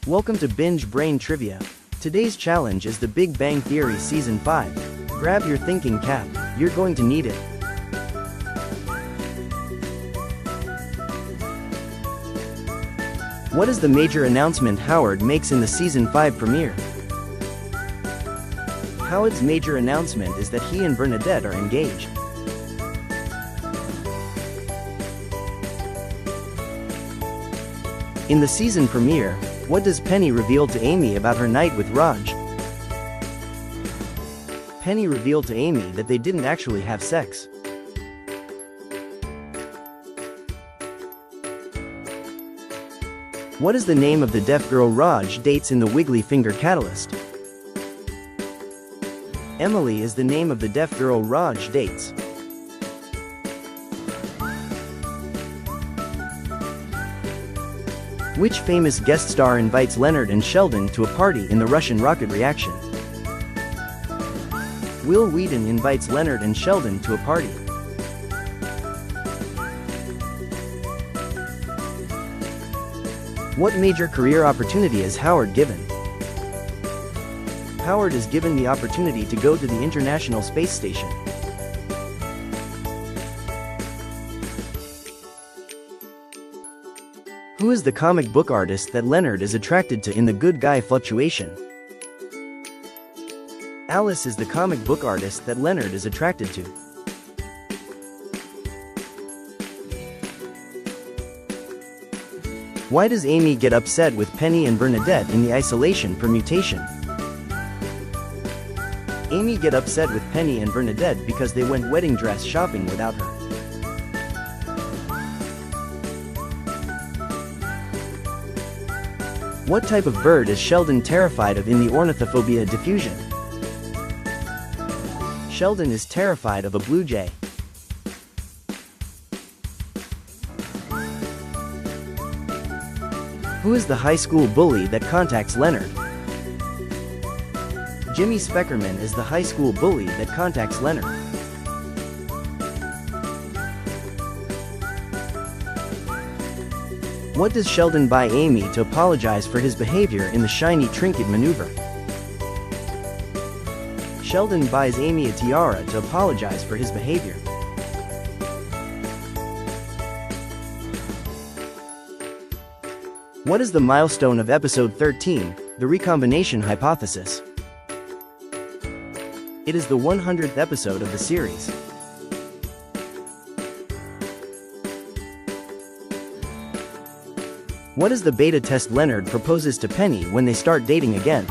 Welcome to Binge Brain Trivia. Today's challenge is The Big Bang Theory Season 5. Grab your thinking cap, you're going to need it. What is the major announcement Howard makes in the Season 5 premiere? Howard's major announcement is that he and Bernadette are engaged. In the season premiere, what does Penny reveal to Amy about her night with Raj? Penny revealed to Amy that they didn't actually have sex. What is the name of the deaf girl Raj dates in the Wiggly Finger Catalyst? Emily is the name of the deaf girl Raj dates. Which famous guest star invites Leonard and Sheldon to a party in the Russian rocket reaction? Will Wheaton invites Leonard and Sheldon to a party. What major career opportunity is Howard given? Howard is given the opportunity to go to the International Space Station. Who is the comic book artist that Leonard is attracted to in The Good Guy Fluctuation? Alice is the comic book artist that Leonard is attracted to. Why does Amy get upset with Penny and Bernadette in the isolation permutation? Amy get upset with Penny and Bernadette because they went wedding dress shopping without her. What type of bird is Sheldon terrified of in the ornithophobia diffusion? Sheldon is terrified of a blue jay. Who is the high school bully that contacts Leonard? Jimmy Speckerman is the high school bully that contacts Leonard. What does Sheldon buy Amy to apologize for his behavior in the shiny trinket maneuver? Sheldon buys Amy a tiara to apologize for his behavior. What is the milestone of episode 13, the recombination hypothesis? It is the 100th episode of the series. What is the beta test Leonard proposes to Penny when they start dating again?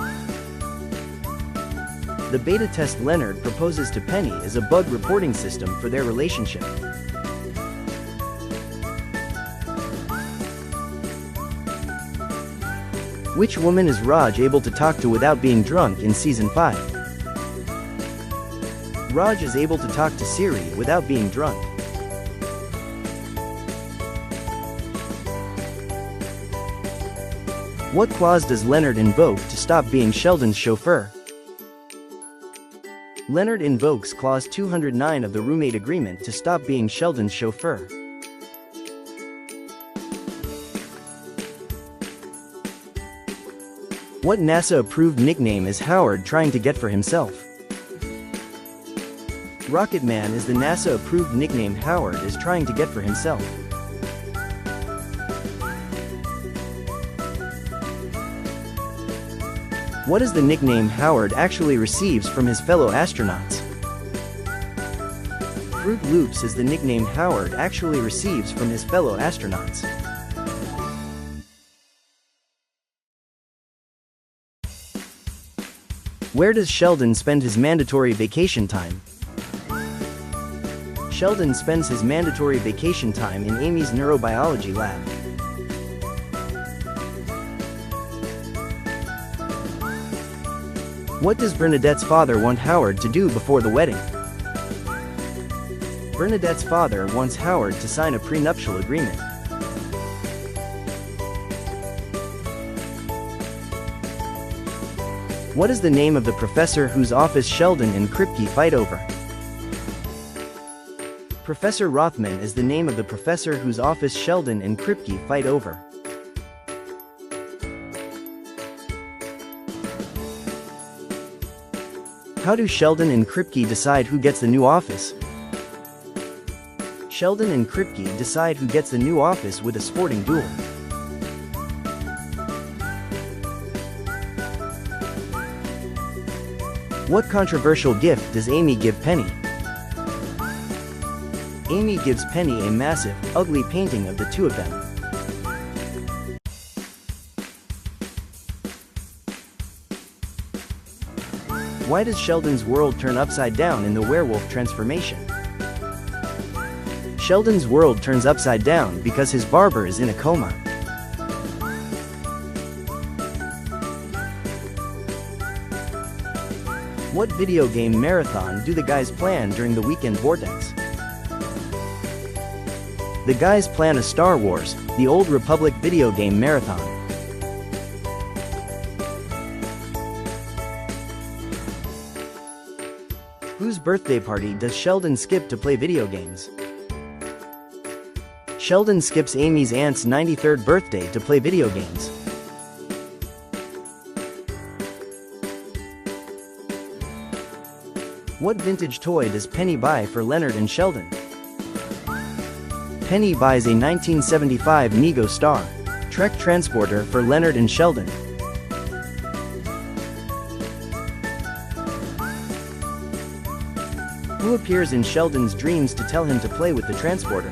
The beta test Leonard proposes to Penny is a bug reporting system for their relationship. Which woman is Raj able to talk to without being drunk in Season 5? Raj is able to talk to Siri without being drunk. What clause does Leonard invoke to stop being Sheldon's chauffeur? Leonard invokes Clause 209 of the roommate agreement to stop being Sheldon's chauffeur. What NASA-approved nickname is Howard trying to get for himself? Rocket Man is the NASA-approved nickname Howard is trying to get for himself. What is the nickname Howard actually receives from his fellow astronauts? Fruit Loops is the nickname Howard actually receives from his fellow astronauts. Where does Sheldon spend his mandatory vacation time? Sheldon spends his mandatory vacation time in Amy's neurobiology lab. What does Bernadette's father want Howard to do before the wedding? Bernadette's father wants Howard to sign a prenuptial agreement. What is the name of the professor whose office Sheldon and Kripke fight over? Professor Rothman is the name of the professor whose office Sheldon and Kripke fight over. How do Sheldon and Kripke decide who gets the new office? Sheldon and Kripke decide who gets the new office with a sporting duel. What controversial gift does Amy give Penny? Amy gives Penny a massive, ugly painting of the two of them. Why does Sheldon's world turn upside down in the werewolf transformation? Sheldon's world turns upside down because his barber is in a coma. What video game marathon do the guys plan during the weekend vortex? The guys plan a Star Wars, The Old Republic video game marathon. Whose birthday party does Sheldon skip to play video games? Sheldon skips Amy's aunt's 93rd birthday to play video games. What vintage toy does Penny buy for Leonard and Sheldon? Penny buys a 1975 Mego Star Trek transporter for Leonard and Sheldon. Who appears in Sheldon's dreams to tell him to play with the transporter?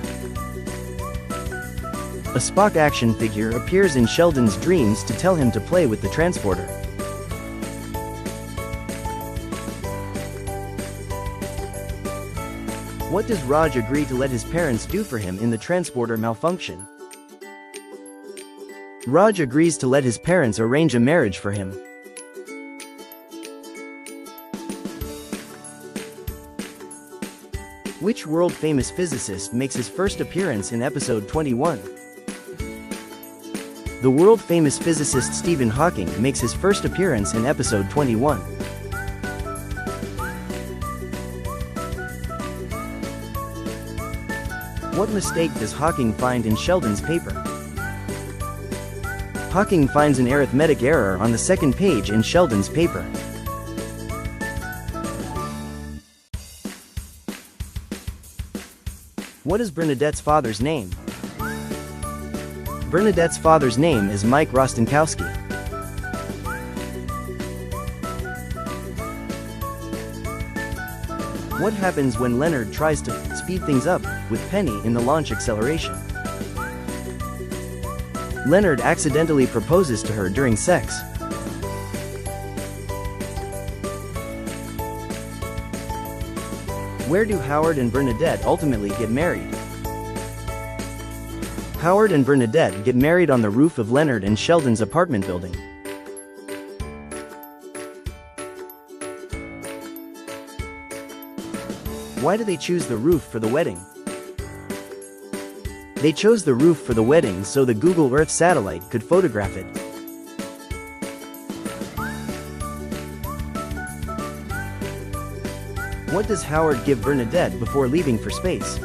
A Spock action figure appears in Sheldon's dreams to tell him to play with the transporter. What does Raj agree to let his parents do for him in the transporter malfunction? Raj agrees to let his parents arrange a marriage for him. Which world-famous physicist makes his first appearance in episode 21? The world-famous physicist Stephen Hawking makes his first appearance in episode 21. What mistake does Hawking find in Sheldon's paper? Hawking finds an arithmetic error on the second page in Sheldon's paper. What is Bernadette's father's name? Bernadette's father's name is Mike Rostenkowski. What happens when Leonard tries to speed things up with Penny in the launch acceleration? Leonard accidentally proposes to her during sex. Where do Howard and Bernadette ultimately get married? Howard and Bernadette get married on the roof of Leonard and Sheldon's apartment building. Why do they choose the roof for the wedding? They chose the roof for the wedding so the Google Earth satellite could photograph it. What does Howard give Bernadette before leaving for space?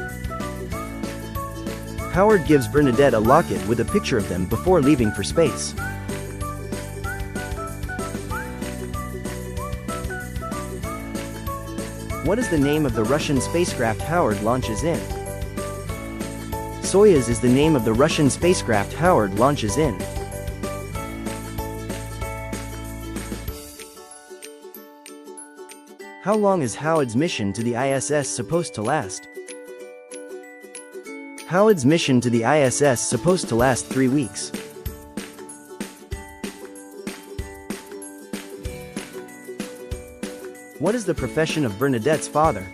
Howard gives Bernadette a locket with a picture of them before leaving for space. What is the name of the Russian spacecraft Howard launches in? Soyuz is the name of the Russian spacecraft Howard launches in. How long is Howard's mission to the ISS supposed to last? Howard's mission to the ISS supposed to last 3 weeks. What is the profession of Bernadette's father?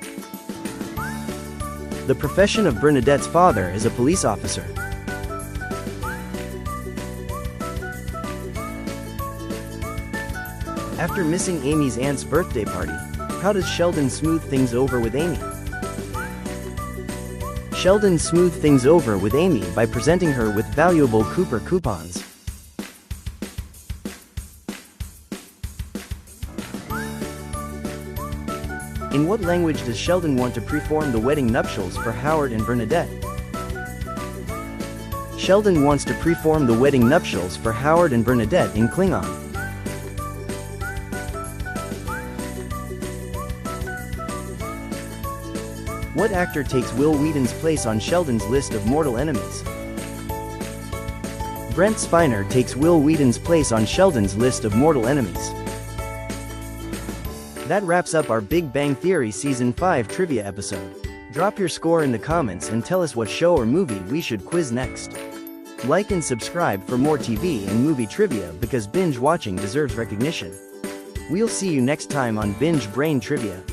The profession of Bernadette's father is a police officer. After missing Amy's aunt's birthday party, how does Sheldon smooth things over with Amy? Sheldon smoothed things over with Amy by presenting her with valuable Cooper coupons. In what language does Sheldon want to perform the wedding nuptials for Howard and Bernadette? Sheldon wants to perform the wedding nuptials for Howard and Bernadette in Klingon. What actor takes Will Wheaton's place on Sheldon's list of mortal enemies? Brent Spiner takes Will Wheaton's place on Sheldon's list of mortal enemies. That wraps up our Big Bang Theory Season 5 trivia episode. Drop your score in the comments and tell us what show or movie we should quiz next. Like and subscribe for more TV and movie trivia because binge watching deserves recognition. We'll see you next time on Binge Brain Trivia.